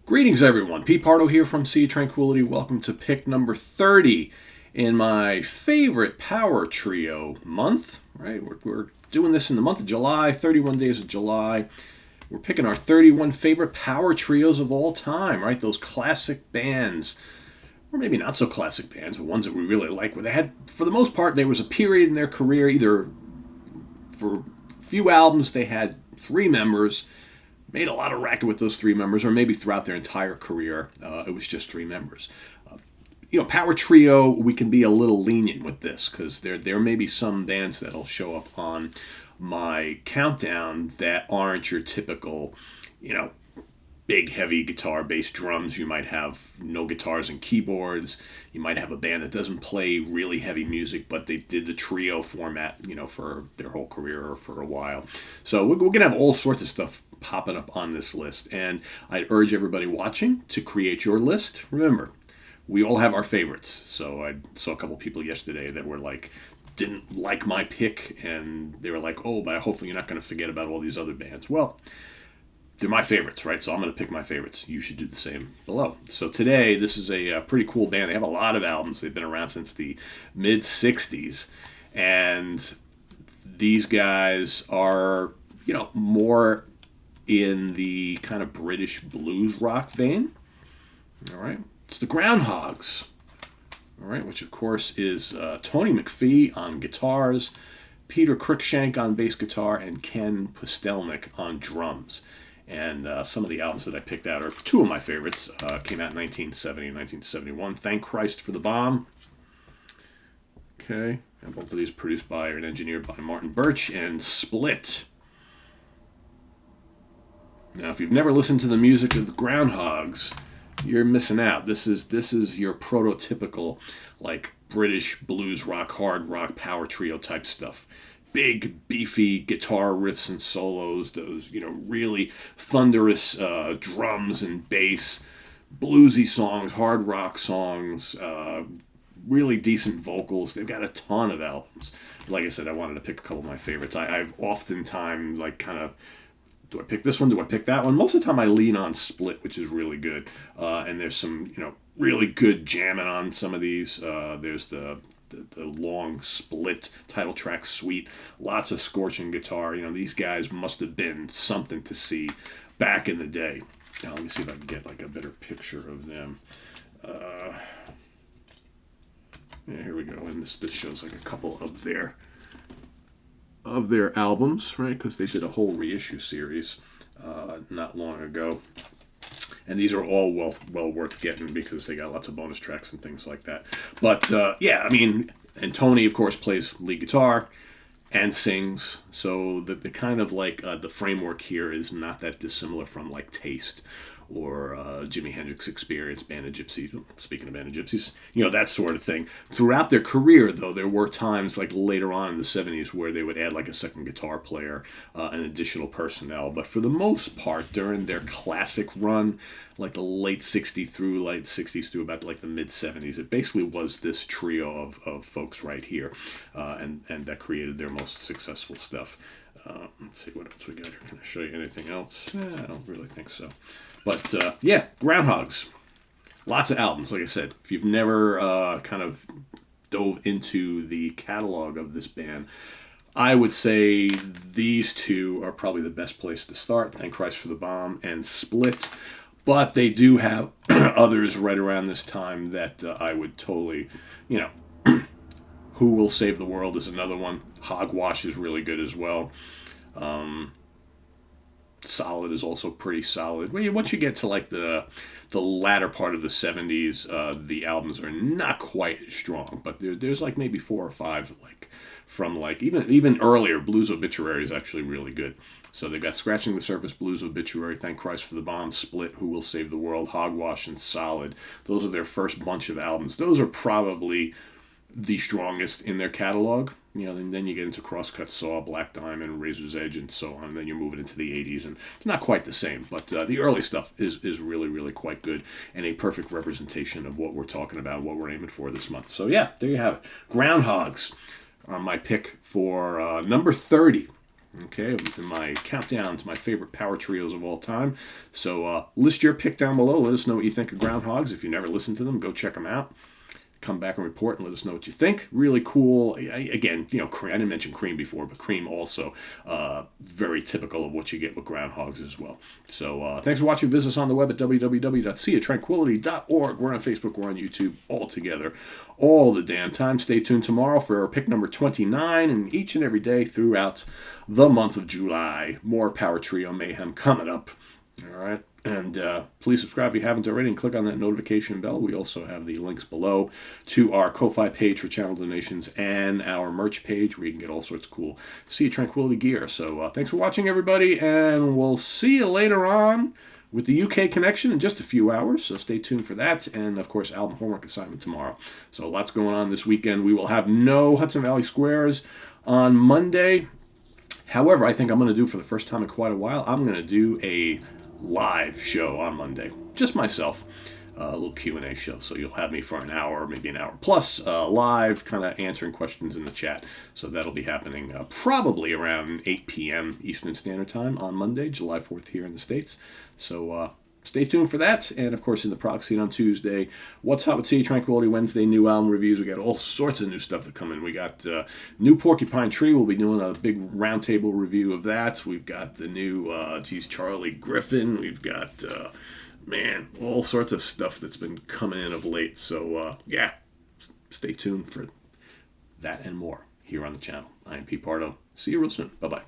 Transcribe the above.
Greetings, everyone. Pete Pardo here from Sea Tranquility. Welcome to pick number 30 in my favorite power trio month. Right, we're doing this in the month of July, 31 days of July. We're picking our 31 favorite power trios of all time. Right, those classic bands, or maybe not so classic bands, but ones that we really like. Where they had, for the most part, there was a period in their career, either for a few albums they had three members. Made a lot of racket with those three members, or maybe throughout their entire career, it was just three members. Power trio, we can be a little lenient with this because there may be some bands that'll show up on my countdown that aren't your typical, big, heavy guitar, bass, drums. You might have no guitars and keyboards. You might have a band that doesn't play really heavy music, but they did the trio format, for their whole career or for a while. So we're going to have all sorts of stuff popping up on this list. And I'd urge everybody watching to create your list. Remember, we all have our favorites. So I saw a couple people yesterday that were like, didn't like my pick, and they were like, oh, but hopefully you're not going to forget about all these other bands. Well, they're my favorites, right? So I'm going to pick my favorites. You should do the same below. So today, this is a pretty cool band. They have a lot of albums. They've been around since the mid-'60s. And these guys are, more in the kind of British blues rock vein. All right. It's the Groundhogs. All right, which of course is Tony McPhee on guitars, Peter Cruikshank on bass guitar, and Ken Pustelnik on drums. And some of the albums that I picked out are two of my favorites. Came out in 1970 and 1971. Thank Christ for the Bomb. Okay. And both of these produced by and engineered by Martin Birch. And Split. Now, if you've never listened to the music of the Groundhogs, you're missing out. This is your prototypical, like, British blues rock, hard rock, power trio type stuff. Big, beefy guitar riffs and solos, those, really thunderous drums and bass, bluesy songs, hard rock songs, really decent vocals. They've got a ton of albums. Like I said, I wanted to pick a couple of my favorites. I've oftentimes, do I pick this one? Do I pick that one? Most of the time I lean on Split, which is really good. And there's some, really good jamming on some of these. There's the long Split title track suite. Lots of scorching guitar. These guys must have been something to see back in the day. Now, let me see if I can get, a better picture of them. Here we go. And this shows, a couple of their albums, right? Because they did a whole reissue series not long ago. And these are all well worth getting because they got lots of bonus tracks and things like that. But, and Tony, of course, plays lead guitar and sings. So the kind of the framework here is not that dissimilar from Taste or Jimi Hendrix Experience, Band of Gypsies. Speaking of Band of Gypsies, that sort of thing. Throughout their career, though, there were times later on in the 70s where they would add a second guitar player and additional personnel. But for the most part, during their classic run, the late 60s through about the mid 70s, it basically was this trio of folks right here, and that created their most successful stuff. Let's see what else we got here. Can I show you anything else? I don't really think so. But, Groundhogs. Lots of albums, like I said. If you've never kind of dove into the catalog of this band, I would say these two are probably the best place to start. Thank Christ for the Bomb and Split. But they do have others right around this time that I would totally, Who Will Save the World is another one. Hogwash is really good as well. Solid is also pretty solid. Once you get to the latter part of the 70s, the albums are not quite as strong, but there's maybe four or five from even earlier. Blues Obituary is actually really good. So they've got Scratching the Surface, Blues Obituary, Thank Christ for the Bomb, Split, Who Will Save the World, Hogwash, and Solid. Those are their first bunch of albums. Those are probably the strongest in their catalog. And then you get into Crosscut Saw, Black Diamond, Razor's Edge, and so on. And then you're moving into the 80s, and it's not quite the same. But the early stuff is really, really quite good, and a perfect representation of what we're talking about, what we're aiming for this month. So, there you have it. Groundhogs are my pick for number 30 Okay, in my countdown to my favorite power trios of all time. So list your pick down below. Let us know what you think of Groundhogs. If you never listened to them, go check them out. Come back and report and let us know what you think. Really cool. Again, I didn't mention Cream before, but Cream also very typical of what you get with Groundhogs as well. So thanks for watching. Visit us on the web at www.seatranquility.org. We're on Facebook. We're on YouTube all together all the damn time. Stay tuned tomorrow for our pick number 29 and each and every day throughout the month of July. More Power Trio Mayhem coming up. All right. And please subscribe if you haven't already and click on that notification bell. We also have the links below to our Ko-Fi page for channel donations and our merch page where you can get all sorts of cool Sea Tranquility gear. So thanks for watching, everybody, and we'll see you later on with the UK connection in just a few hours. So stay tuned for that. And, of course, album homework assignment tomorrow. So lots going on this weekend. We will have no Hudson Valley Squares on Monday. However, I think I'm going to do, for the first time in quite a while, I'm going to do a live show on Monday, just myself, a little Q&A show. So you'll have me for an hour, maybe an hour plus, live, kind of answering questions in the chat. So that'll be happening probably around 8 p.m. Eastern Standard Time on Monday, July 4th here in the States. So stay tuned for that. And, of course, in the proxy on Tuesday, What's Hot with Sea Tranquility Wednesday, new album reviews. We got all sorts of new stuff to come in. We got new Porcupine Tree. We'll be doing a big roundtable review of that. We've got the new, Charlie Griffin. We've got, all sorts of stuff that's been coming in of late. So, stay tuned for that and more here on the channel. I am Pete Pardo. See you real soon. Bye-bye.